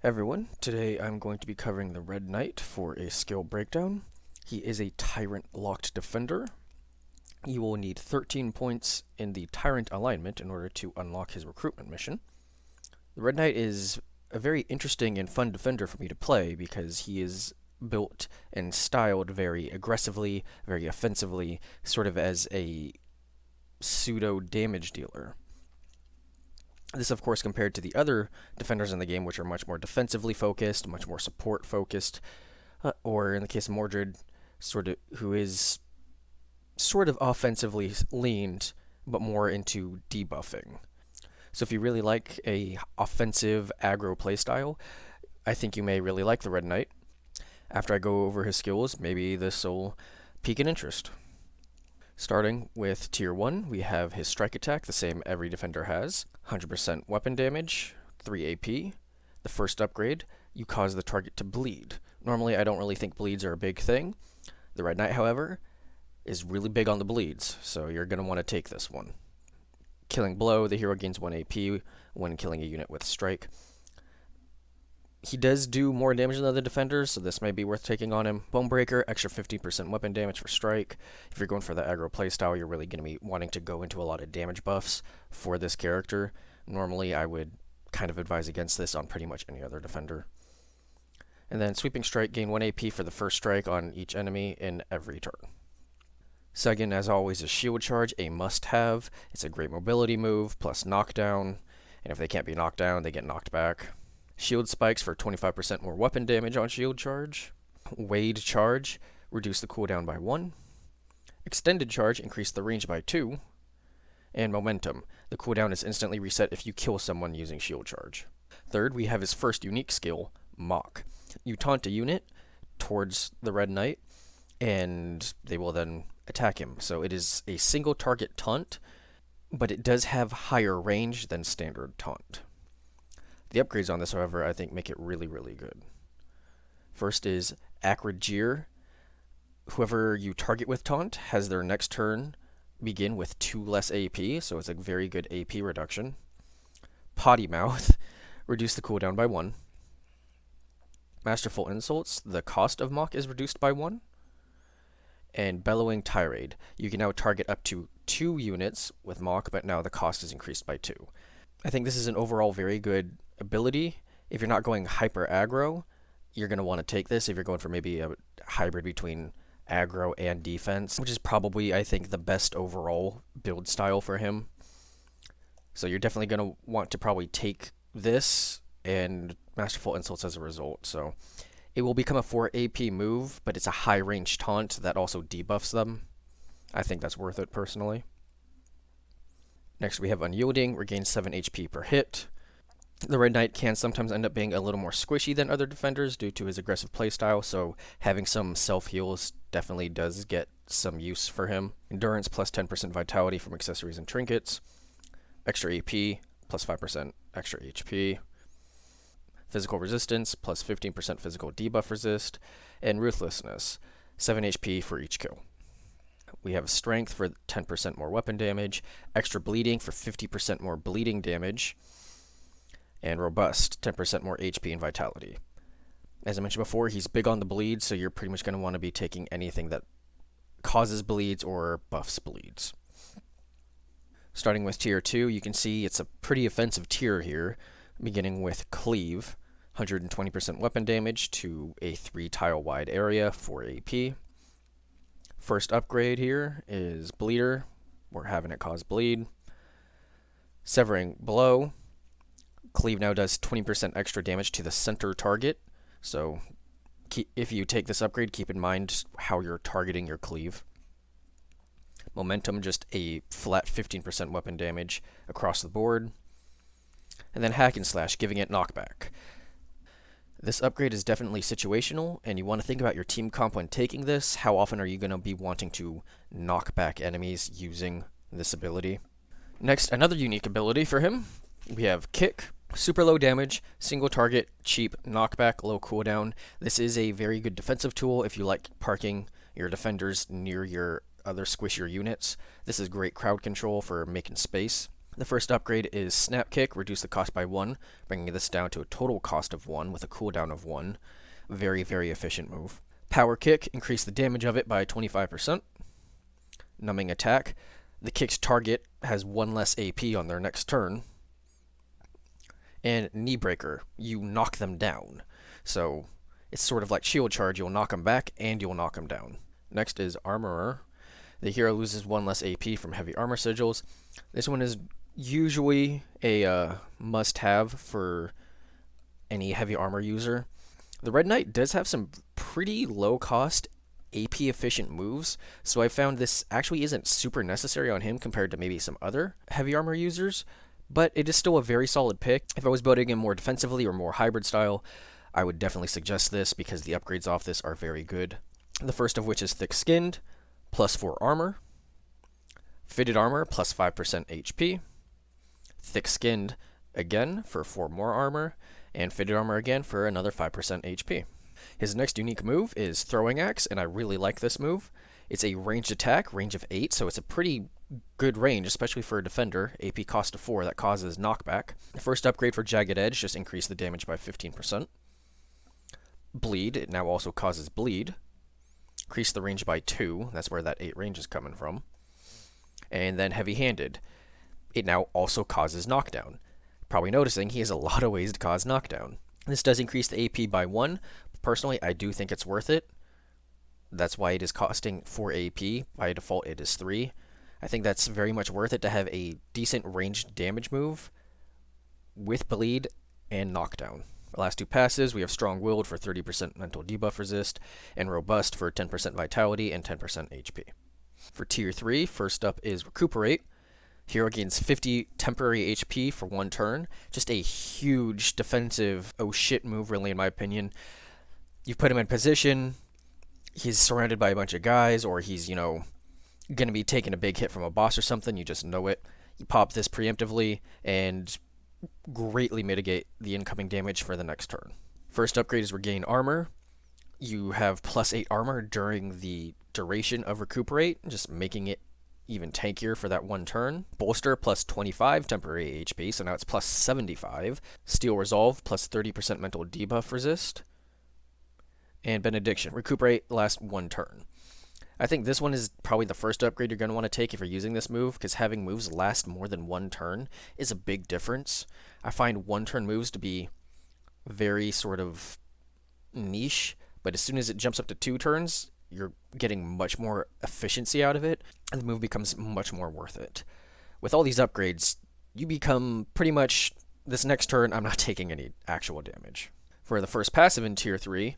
Everyone, today I'm going to be covering the Red Knight for a skill breakdown. He is a Tyrant locked defender. You will need 13 points in the Tyrant alignment in order to unlock his recruitment mission. The Red Knight is a very interesting and fun defender for me to play because he is built and styled very aggressively, very offensively, sort of as a pseudo damage dealer. This, of course, compared to the other defenders in the game, which are much more defensively focused, much more support focused, or in the case of Mordred, who is sort of offensively leaned, but more into debuffing. So if you really like a offensive aggro playstyle, I think you may really like the Red Knight. After I go over his skills, maybe this will pique an interest. Starting with Tier 1, we have his strike attack, the same every defender has. 100% weapon damage, 3 AP. The first upgrade, you cause the target to bleed. Normally, I don't really think bleeds are a big thing. The Red Knight, however, is really big on the bleeds, so you're going to want to take this one. Killing blow, the hero gains 1 AP when killing a unit with strike. He does do more damage than other defenders, so this may be worth taking on him. Bonebreaker, extra 15% weapon damage for strike. If you're going for the aggro playstyle, you're really going to be wanting to go into a lot of damage buffs for this character. Normally, I would kind of advise against this on pretty much any other defender. And then Sweeping Strike, gain 1 AP for the first strike on each enemy in every turn. Second, as always, is Shield Charge, a must-have. It's a great mobility move, plus knockdown, and if they can't be knocked down, they get knocked back. Shield Spikes for 25% more weapon damage on Shield Charge. Wade Charge, reduce the cooldown by 1. Extended Charge, increase the range by 2. And Momentum, the cooldown is instantly reset if you kill someone using Shield Charge. Third, we have his first unique skill, Mock. You taunt a unit towards the Red Knight, and they will then attack him. So it is a single target taunt, but it does have higher range than standard taunt. The upgrades on this, however, I think make it really, really good. First is Acrid Jeer. Whoever you target with taunt has their next turn begin with 2 less AP, so it's a very good AP reduction. Potty Mouth, reduce the cooldown by 1. Masterful Insults, the cost of Mock is reduced by 1. And Bellowing Tirade, you can now target up to 2 units with Mock, but now the cost is increased by 2. I think this is an overall very good ability. If you're not going hyper aggro, you're going to want to take this if you're going for maybe a hybrid between aggro and defense, which is probably, I think, the best overall build style for him. So you're definitely going to want to probably take this and Masterful Insults as a result. So it will become a 4 AP move, but it's a high range taunt that also debuffs them. I think that's worth it personally. Next we have Unyielding, regains 7 HP per hit. The Red Knight can sometimes end up being a little more squishy than other defenders due to his aggressive playstyle, so having some self-heals definitely does get some use for him. Endurance plus 10% vitality from accessories and trinkets. Extra AP plus 5% extra HP. Physical resistance plus 15% physical debuff resist. And Ruthlessness, 7 HP for each kill. We have Strength for 10% more weapon damage. Extra Bleeding for 50% more bleeding damage. And Robust, 10% more HP and Vitality. As I mentioned before, he's big on the bleeds, so you're pretty much going to want to be taking anything that causes bleeds or buffs bleeds. Starting with Tier 2, you can see it's a pretty offensive tier here, beginning with Cleave, 120% weapon damage to a 3-tile wide area, 4 AP. First upgrade here is Bleeder. We're having it cause bleed. Severing Blow. Cleave now does 20% extra damage to the center target. So if you take this upgrade, keep in mind how you're targeting your Cleave. Momentum, just a flat 15% weapon damage across the board. And then Hack and Slash, giving it knockback. This upgrade is definitely situational, and you want to think about your team comp when taking this. How often are you going to be wanting to knock back enemies using this ability? Next, another unique ability for him. We have Kick. Super low damage, single target, cheap, knockback, low cooldown. This is a very good defensive tool if you like parking your defenders near your other squishier units. This is great crowd control for making space. The first upgrade is Snap Kick, reduce the cost by 1, bringing this down to a total cost of 1 with a cooldown of 1. Very, very efficient move. Power Kick, increase the damage of it by 25%. Numbing Attack, the kick's target has 1 less AP on their next turn. And Knee Breaker, you knock them down. So it's sort of like Shield Charge, you'll knock them back and you'll knock them down. Next is Armorer. The hero loses 1 less AP from heavy armor sigils. This one is usually a must-have for any heavy armor user. The Red Knight does have some pretty low-cost AP efficient moves, so I found this actually isn't super necessary on him compared to maybe some other heavy armor users, but it is still a very solid pick. If I was building him more defensively or more hybrid style, I would definitely suggest this because the upgrades off this are very good. The first of which is Thick Skinned, plus 4 armor. Fitted Armor, plus 5% HP. Thick Skinned again for 4 more armor, and Fitted Armor again for another 5% HP. His next unique move is Throwing Axe, and I really like this move. It's a ranged attack, range of 8, so it's a pretty good range, especially for a defender. AP cost of 4, that causes knockback. The first upgrade for Jagged Edge, just increase the damage by 15%. Bleed, it now also causes bleed. Increase the range by 2, that's where that 8 range is coming from. And then Heavy Handed, it now also causes knockdown. Probably noticing he has a lot of ways to cause knockdown. This does increase the AP by 1. Personally, I do think it's worth it. That's why it is costing 4 AP. By default, it is 3. I think that's very much worth it to have a decent ranged damage move with bleed and knockdown. The last 2 passes, we have Strong-Willed for 30% mental debuff resist, and Robust for 10% vitality and 10% HP. For Tier 3, first up is Recuperate. Hero gains 50 temporary HP for 1 turn. Just a huge defensive oh shit move, really, in my opinion. You put him in position, he's surrounded by a bunch of guys, or he's, going to be taking a big hit from a boss or something, you just know it. You pop this preemptively, and greatly mitigate the incoming damage for the next turn. First upgrade is Regain Armor. You have plus 8 armor during the duration of Recuperate, just making it even tankier for that 1 turn. Bolster plus 25 temporary HP, so now it's plus 75. Steel Resolve plus 30% mental debuff resist. And Benediction. Recuperate lasts 1 turn. I think this one is probably the first upgrade you're going to want to take if you're using this move, because having moves last more than 1 turn is a big difference. I find 1-turn moves to be very sort of niche, but as soon as it jumps up to 2 turns, you're getting much more efficiency out of it, and the move becomes much more worth it. With all these upgrades, you become pretty much, this next turn, I'm not taking any actual damage. For the first passive in Tier 3,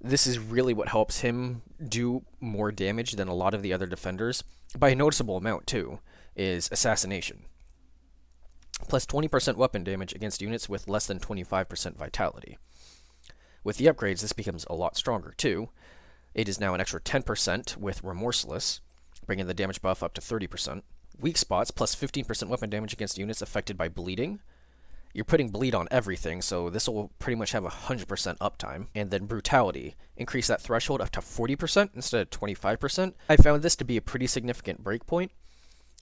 this is really what helps him do more damage than a lot of the other defenders, by a noticeable amount too, is Assassination. Plus 20% weapon damage against units with less than 25% vitality. With the upgrades, this becomes a lot stronger too. It is now an extra 10% with Remorseless, bringing the damage buff up to 30%. Weak spots, plus 15% weapon damage against units affected by bleeding. You're putting bleed on everything, so this will pretty much have 100% uptime. And then Brutality. Increase that threshold up to 40% instead of 25%. I found this to be a pretty significant breakpoint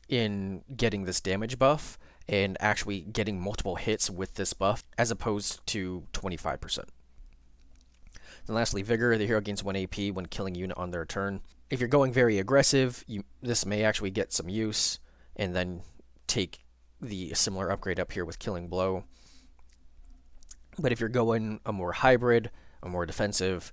in getting this damage buff and actually getting multiple hits with this buff, as opposed to 25%. Then lastly, Vigor. The hero gains 1 AP when killing a unit on their turn. If you're going very aggressive, this may actually get some use, and then take the similar upgrade up here with Killing Blow. But if you're going a more hybrid, a more defensive,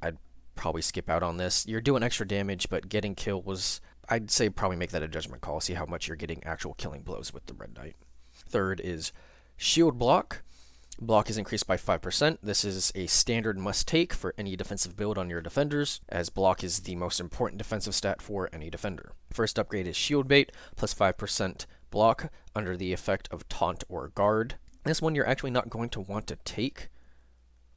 I'd probably skip out on this. You're doing extra damage, but getting kills, I'd say probably make that a judgment call, see how much you're getting actual killing blows with the Red Knight. Third is Shield Block. Block is increased by 5%. This is a standard must-take for any defensive build on your defenders, as block is the most important defensive stat for any defender. First upgrade is Shield Bait, plus 5% block under the effect of Taunt or Guard. This one you're actually not going to want to take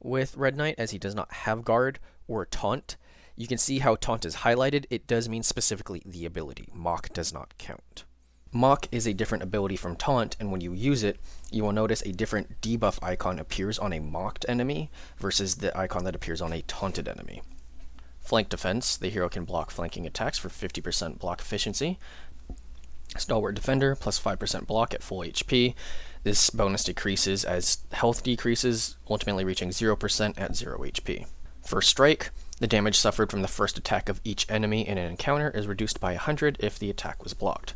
with Red Knight, as he does not have Guard or Taunt. You can see how Taunt is highlighted. It does mean specifically the ability. Mock does not count. Mock is a different ability from Taunt, and when you use it, you will notice a different debuff icon appears on a mocked enemy versus the icon that appears on a taunted enemy. Flank Defense. The hero can block flanking attacks for 50% block efficiency. Stalwart Defender, plus 5% block at full HP. This bonus decreases as health decreases, ultimately reaching 0% at 0 HP. First Strike, the damage suffered from the first attack of each enemy in an encounter is reduced by 100 if the attack was blocked.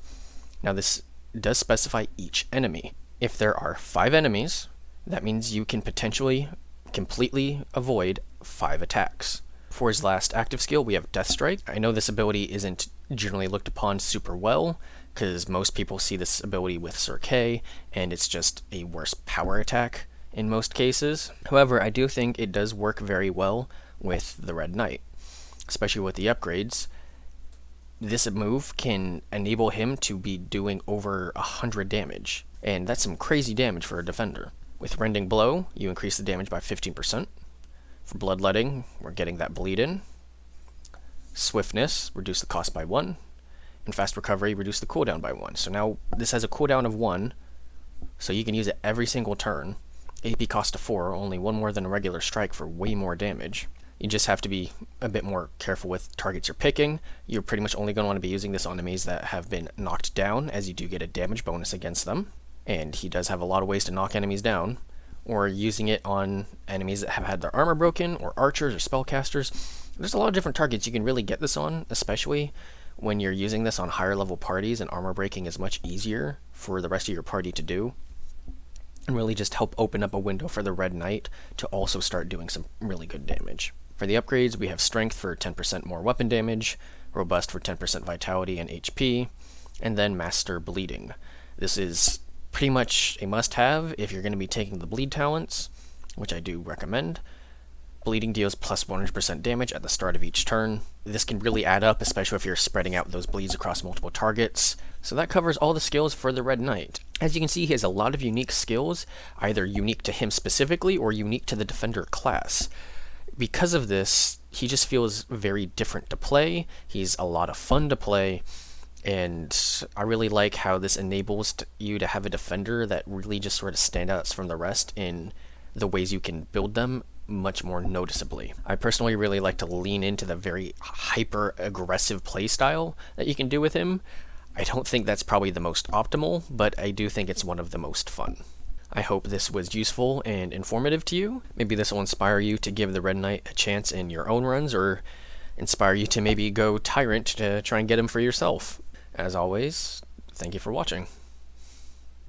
Now this does specify each enemy. If there are 5 enemies, that means you can potentially completely avoid 5 attacks. For his last active skill, we have Death Strike. I know this ability isn't generally looked upon super well, because most people see this ability with Sir K, and it's just a worse power attack in most cases. However, I do think it does work very well with the Red Knight, especially with the upgrades. This move can enable him to be doing over 100 damage, and that's some crazy damage for a defender. With Rending Blow, you increase the damage by 15%. For Bloodletting, we're getting that bleed in. Swiftness, reduce the cost by 1. And Fast Recovery, reduce the cooldown by 1. So now this has a cooldown of 1, so you can use it every single turn. AP cost of 4, only 1 more than a regular strike for way more damage. You just have to be a bit more careful with targets you're picking. You're pretty much only going to want to be using this on enemies that have been knocked down, as you do get a damage bonus against them. And he does have a lot of ways to knock enemies down. Or using it on enemies that have had their armor broken, or archers or spellcasters. There's a lot of different targets you can really get this on, especially when you're using this on higher level parties, and armor breaking is much easier for the rest of your party to do. And really just help open up a window for the Red Knight to also start doing some really good damage. For the upgrades, we have Strength for 10% more weapon damage, Robust for 10% vitality and HP, and then Master Bleeding. This is pretty much a must-have if you're going to be taking the bleed talents, which I do recommend. Bleeding deals plus 100% damage at the start of each turn. This can really add up, especially if you're spreading out those bleeds across multiple targets. So that covers all the skills for the Red Knight. As you can see, he has a lot of unique skills, either unique to him specifically or unique to the Defender class. Because of this, he just feels very different to play. He's a lot of fun to play. And I really like how this enables you to have a defender that really just sort of stand out from the rest in the ways you can build them much more noticeably. I personally really like to lean into the very hyper-aggressive playstyle that you can do with him. I don't think that's probably the most optimal, but I do think it's one of the most fun. I hope this was useful and informative to you. Maybe this will inspire you to give the Red Knight a chance in your own runs, or inspire you to maybe go Tyrant to try and get him for yourself. As always, thank you for watching.